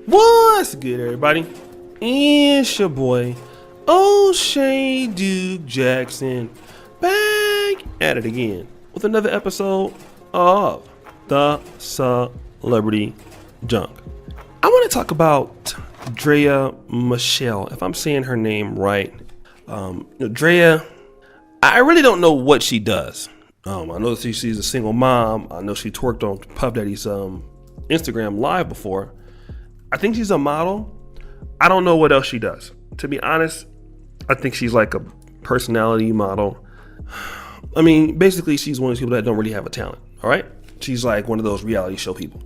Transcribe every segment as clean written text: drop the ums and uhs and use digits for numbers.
What's good, everybody? It's your boy, O'Shea Duke Jackson, back at it again with another episode of the Celebrity Junk. I want to talk about Draya Michele, if I'm saying her name right. Draya, I really don't know what she does. I know she's a single mom. I know she twerked on Puff Daddy's Instagram live before. I think she's a model. I don't know what else she does. To be honest, I think she's like a personality model. I mean, basically, she's one of those people that don't really have a talent. All right, she's like one of those reality show people.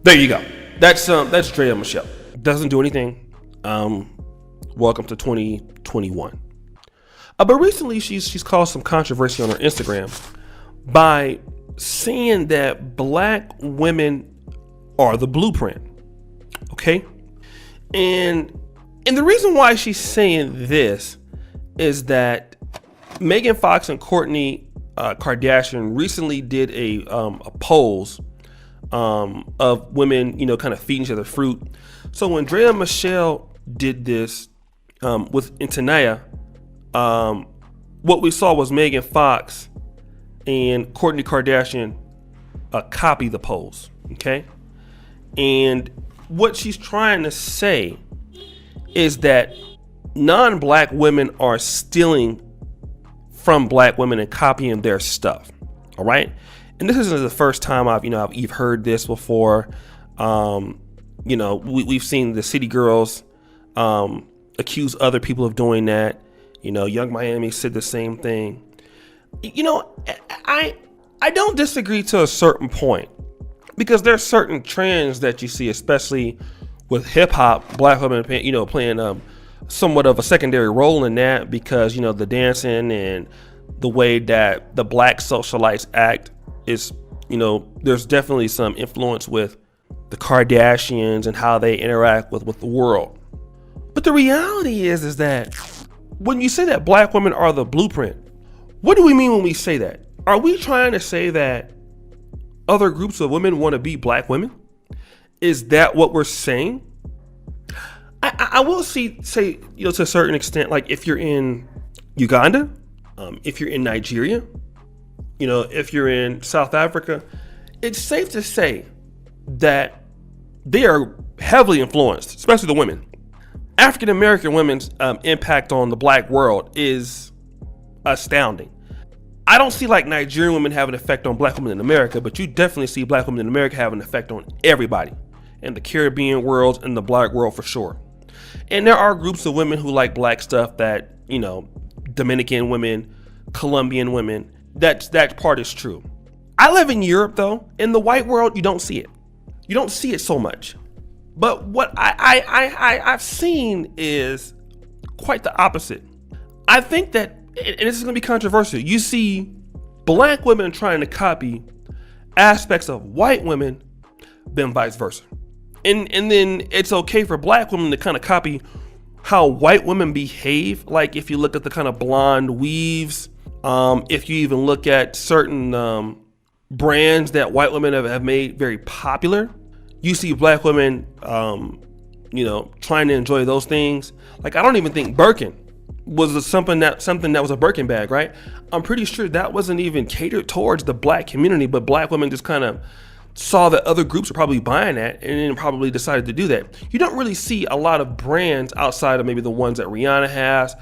There you go. That's Draya Michele. Doesn't do anything. Welcome to 2021. But recently, she's caused some controversy on her Instagram by saying that black women are the blueprint. Okay, and the reason why she's saying this is that Megan Fox and Kourtney Kardashian recently did a polls of women, kind of feeding each other fruit. So when Draya Michele did this with Tanaya, what we saw was Megan Fox and Kourtney Kardashian copy the polls. Okay, and what she's trying to say is that non-black women are stealing from black women and copying their stuff. All right. And this isn't the first time I've heard this before. We've seen the city girls accuse other people of doing that. Young Miami said the same thing. I don't disagree to a certain point, because there's certain trends that you see, especially with hip hop, black women, playing somewhat of a secondary role in that, because, the dancing and the way that the black socialites act is, there's definitely some influence with the Kardashians and how they interact with the world. But the reality is that when you say that black women are the blueprint, what do we mean when we say that? Are we trying to say that other groups of women want to be black women? Is that what we're saying? I will say, to a certain extent, like if you're in Uganda, if you're in Nigeria, if you're in South Africa, it's safe to say that they are heavily influenced, especially the women. African American women's impact on the black world is astounding. I don't see like Nigerian women have an effect on black women in America, but you definitely see black women in America have an effect on everybody in the Caribbean world and the black world for sure. And there are groups of women who like black stuff that, Dominican women, Colombian women, that part is true. I live in Europe though. In the white world, you don't see it. You don't see it so much. But what I've seen is quite the opposite. I think that, and this is going to be controversial, you see black women trying to copy aspects of white women, then vice versa. And then it's okay for black women to kind of copy how white women behave. Like if you look at the kind of blonde weaves, if you even look at certain brands that white women have made very popular, you see black women, trying to enjoy those things. Like I don't even think Birkin was something that was a Birkin bag, right? I'm pretty sure that wasn't even catered towards the black community, but black women just kind of saw that other groups were probably buying that and then probably decided to do that. You don't really see a lot of brands outside of maybe the ones that Rihanna has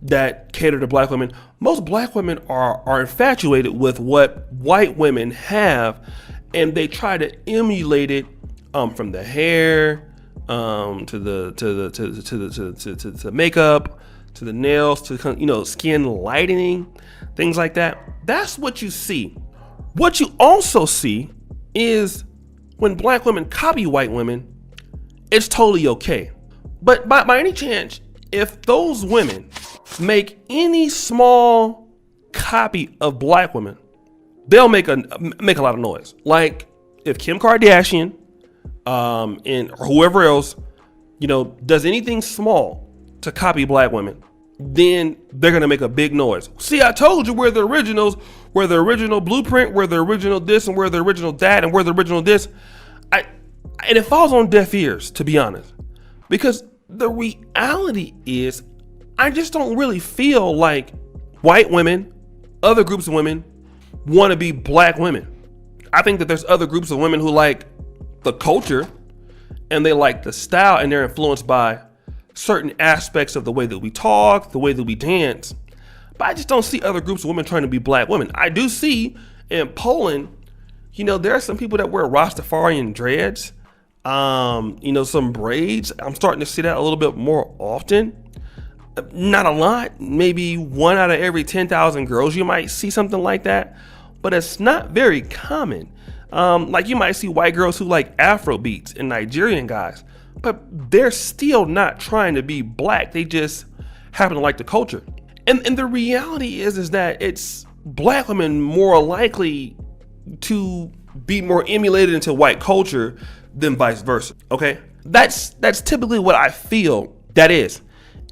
that cater to black women. Most black women are infatuated with what white women have, and they try to emulate it from the hair to the makeup, to the nails, to skin lightening, things like that. That's what you see. What you also see is when black women copy white women, it's totally okay. But by any chance, if those women make any small copy of black women, they'll make a lot of noise. Like if Kim Kardashian and whoever else, does anything small to copy black women, then they're going to make a big noise. See, I told you we're the originals. We're the original blueprint. We're the original this and we're the original that and we're the original this. And it falls on deaf ears, to be honest, because the reality is I just don't really feel like white women, other groups of women, want to be black women. I think that there's other groups of women who like the culture and they like the style and they're influenced by certain aspects of the way that we talk, the way that we dance. But I just don't see other groups of women trying to be black women. I do see in Poland, you know, there are some people that wear Rastafarian dreads, you know, some braids. I'm starting to see that a little bit more often. Not a lot, maybe 1 out of every 10,000 girls you might see something like that, but it's not very common. Like you might see white girls who like Afro beats and Nigerian guys, but they're still not trying to be black. They just happen to like the culture. And the reality is that it's black women more likely to be more emulated into white culture than vice versa. Okay, that's typically what I feel that is.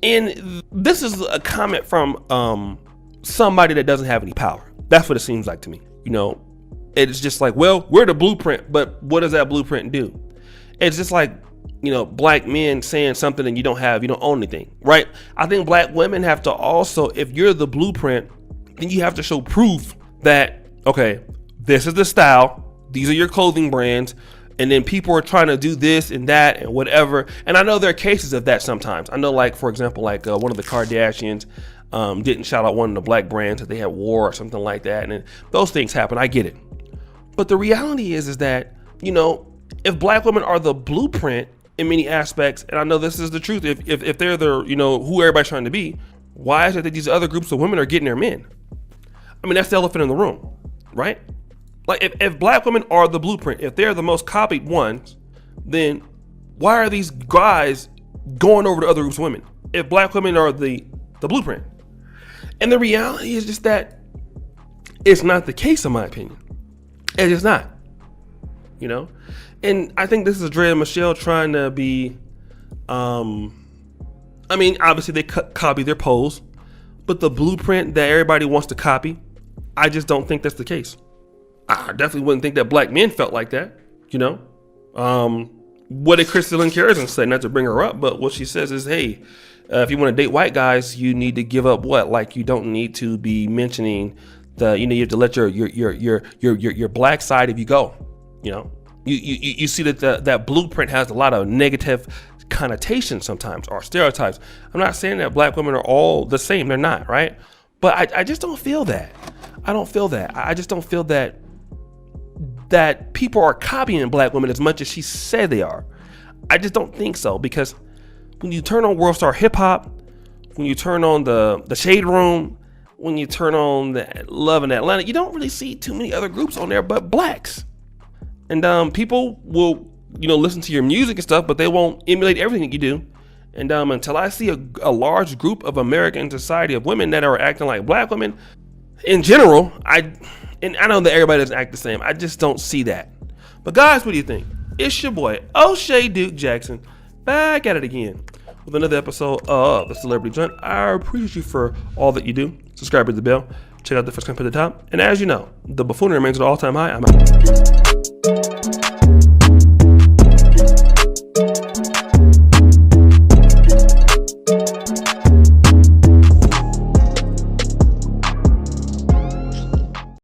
And this is a comment from somebody that doesn't have any power. That's what it seems like to me. You know, it's just like, well, we're the blueprint, but what does that blueprint do? It's just like, you know, black men saying something and you don't own anything, right? I think black women have to also, if you're the blueprint, then you have to show proof that, okay, this is the style, these are your clothing brands, and then people are trying to do this and that and whatever. And I know there are cases of that sometimes. I know, like, for example, like one of the Kardashians didn't shout out one of the black brands that they had wore or something like that. And those things happen. I get it. But the reality is that, you know, if black women are the blueprint in many aspects, and I know this is the truth, if they're the, you know, who everybody's trying to be, why is it that these other groups of women are getting their men? I mean, that's the elephant in the room, right? Like if black women are the blueprint, if they're the most copied ones, then why are these guys going over to other groups of women? If black women are the blueprint. And the reality is just that it's not the case, in my opinion. It's just not, you know? And I think this is Draya and Michele trying to be, I mean, obviously they copy their pose, but the blueprint that everybody wants to copy, I just don't think that's the case. I definitely wouldn't think that black men felt like that, you know? What did Michele and Henry say? Not to bring her up, but what she says is, hey, if you want to date white guys, you need to give up what? Like, you don't need to be mentioning the, you know, you have to let your black side if you go, you know? You see that that blueprint has a lot of negative connotations sometimes, or stereotypes. I'm not saying that black women are all the same. They're not, right? But I just don't feel that. I don't feel that. I just don't feel that people are copying black women as much as she said they are. I just don't think so, because when you turn on World Star Hip Hop, when you turn on the Shade Room, when you turn on the Love in Atlanta, you don't really see too many other groups on there but blacks. And people will, you know, listen to your music and stuff, but they won't emulate everything that you do. And until I see a large group of American society of women that are acting like black women, in general, I know that everybody doesn't act the same. I just don't see that. But guys, what do you think? It's your boy, O'Shea Duke Jackson, back at it again with another episode of The Celebrity Joint. I appreciate you for all that you do. Subscribe to the bell. Check out the first comment at the top. And as you know, the buffoonery remains at an all-time high. I'm out.